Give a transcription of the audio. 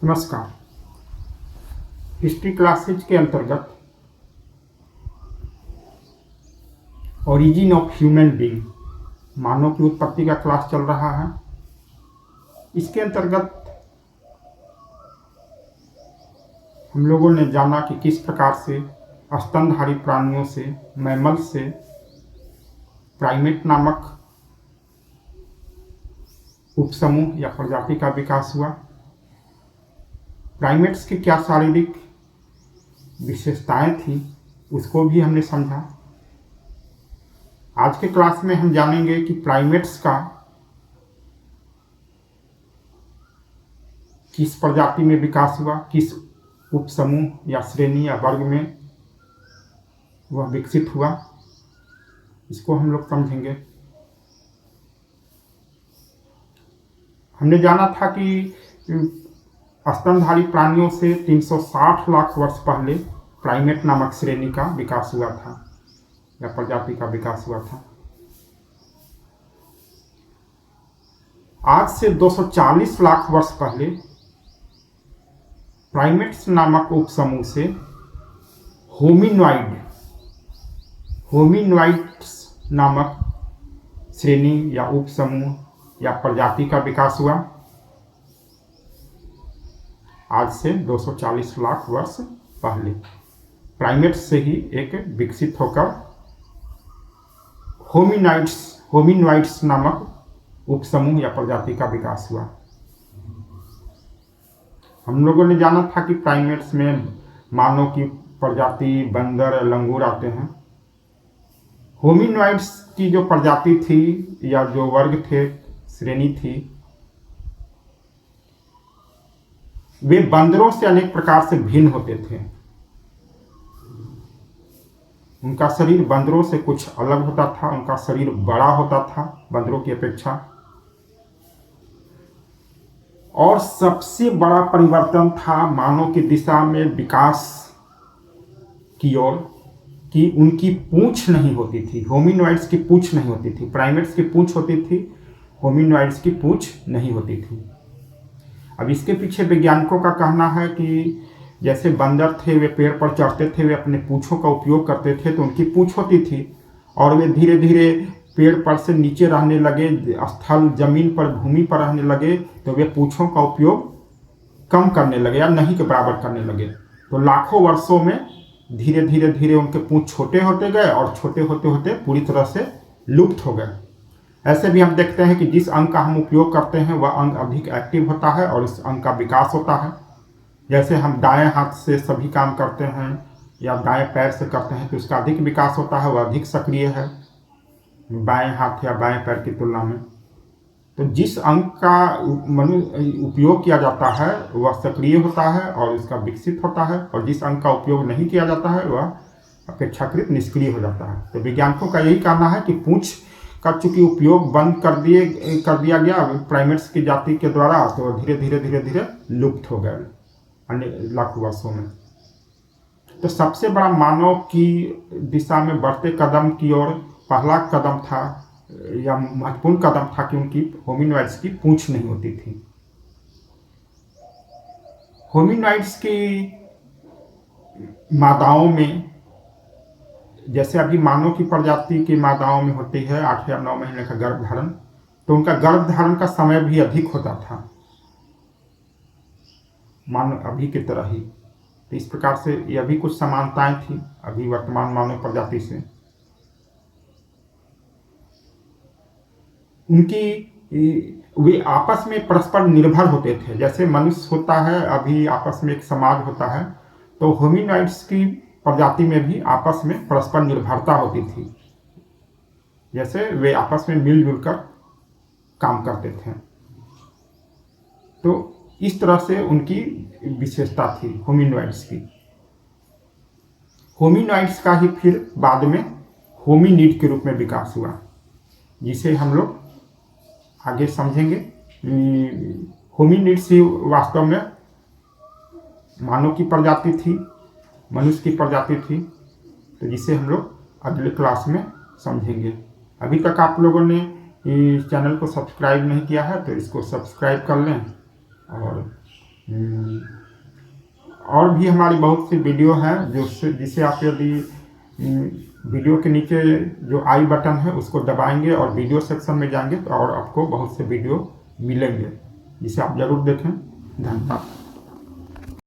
नमस्कार। History classes के अंतर्गत ओरिजिन ऑफ ह्यूमन बीइंग, मानव की उत्पत्ति का क्लास चल रहा है। इसके अंतर्गत हम लोगों ने जाना कि किस प्रकार से स्तनधारी प्राणियों से, मैमल से प्राइमेट नामक उपसमूह या प्रजाति का विकास हुआ। प्राइमेट्स की क्या शारीरिक विशेषताएं थी उसको भी हमने समझा। आज के क्लास में हम जानेंगे कि प्राइमेट्स का किस प्रजाति में विकास हुआ, किस उपसमूह या श्रेणी या वर्ग में वह विकसित हुआ, इसको हम लोग समझेंगे। हमने जाना था कि स्तनधारी प्राणियों से 360 लाख वर्ष पहले प्राइमेट नामक श्रेणी का विकास हुआ था या प्रजाति का विकास हुआ था। आज से 240 लाख वर्ष पहले प्राइमेट्स नामक उपसमूह से होमिनॉइड्स नामक श्रेणी या उपसमूह या प्रजाति का विकास हुआ। आज से 240 लाख वर्ष पहले प्राइमेट्स से ही एक विकसित होकर होमिनॉइड्स नामक उपसमूह या प्रजाति का विकास हुआ। हम लोगों ने जाना था कि प्राइमेट्स में मानव की प्रजाति, बंदर, लंगूर आते हैं। होमिनॉइड्स की जो प्रजाति थी या जो वर्ग थे, श्रेणी थी, वे बंदरों से अनेक प्रकार से भिन्न होते थे। उनका शरीर बंदरों से कुछ अलग होता था, उनका शरीर बड़ा होता था बंदरों की अपेक्षा। और सबसे बड़ा परिवर्तन था मानव की दिशा में विकास की ओर कि उनकी पूंछ नहीं होती थी। होमिनॉइड्स की पूंछ नहीं होती थी। प्राइमेट्स की पूंछ होती थी, होमिनॉइड्स की पूंछ नहीं होती थी। अब इसके पीछे वैज्ञानिकों का कहना है कि जैसे बंदर थे, वे पेड़ पर चढ़ते थे, वे अपने पूंछों का उपयोग करते थे, तो उनकी पूंछ होती थी और वे धीरे धीरे पेड़ पर से नीचे रहने लगे, स्थल जमीन पर, भूमि पर रहने लगे, तो वे पूंछों का उपयोग कम करने लगे या नहीं के बराबर करने लगे। तो लाखों वर्षों में धीरे धीरे धीरे उनके पूंछ छोटे होते गए और छोटे होते होते पूरी तरह से लुप्त हो गए। ऐसे भी हम देखते हैं कि जिस अंग का हम उपयोग करते हैं वह अंग अधिक एक्टिव होता है और इस अंग का विकास होता है। जैसे हम दाएं हाथ से सभी काम करते हैं या दाएं पैर से करते हैं तो उसका अधिक विकास होता है, वह अधिक सक्रिय है बाएं हाथ या बाएं पैर की तुलना में। तो जिस अंग का उपयोग किया जाता है वह सक्रिय होता है और इसका विकसित होता है, और जिस अंग का उपयोग नहीं किया जाता है वह अपेक्षाकृत निष्क्रिय हो जाता है। तो वैज्ञानिकों का यही कहना है कि पूंछ का चूंकि उपयोग बंद कर दिया गया प्राइमेट्स की जाति के द्वारा, तो धीरे धीरे लुप्त हो गए अन्य लाखों वर्षों में। तो सबसे बड़ा मानव की दिशा में बढ़ते कदम की ओर पहला कदम था या महत्वपूर्ण कदम था कि उनकी होमिनॉइड्स की पूंछ नहीं होती थी। होमिनॉइड्स की मादाओं में, जैसे अभी मानव की प्रजाति की मादाओं में होती है 8 या 9 महीने का गर्भधारण, तो उनका गर्भधारण का समय भी अधिक होता था मानव अभी की तरह ही। तो इस प्रकार से यह भी कुछ समानताएं थी अभी वर्तमान मानव प्रजाति से। वे आपस में परस्पर निर्भर होते थे। जैसे मनुष्य होता है, अभी आपस में एक समाज होता है, तो होमिनॉइड्स की प्रजाति में भी आपस में परस्पर निर्भरता होती थी। जैसे वे आपस में मिलजुल कर काम करते थे। तो इस तरह से उनकी विशेषता थी होमिनॉइड्स की। होमिनॉइड्स का ही फिर बाद में होमिनिड के रूप में विकास हुआ, जिसे हम लोग आगे समझेंगे। होमिनिड्स ही वास्तव में मानव की प्रजाति थी, मनुष्य की प्रजाति थी, तो जिसे हम लोग अगले क्लास में समझेंगे। अभी तक आप लोगों ने इस चैनल को सब्सक्राइब नहीं किया है तो इसको सब्सक्राइब कर लें और और भी हमारी बहुत सी वीडियो हैं जिसे आप यदि वीडियो के नीचे जो आई बटन है उसको दबाएंगे और वीडियो सेक्शन में जाएंगे तो और आपको बहुत से वीडियो मिलेंगे जिसे आप ज़रूर देखें। धन्यवाद।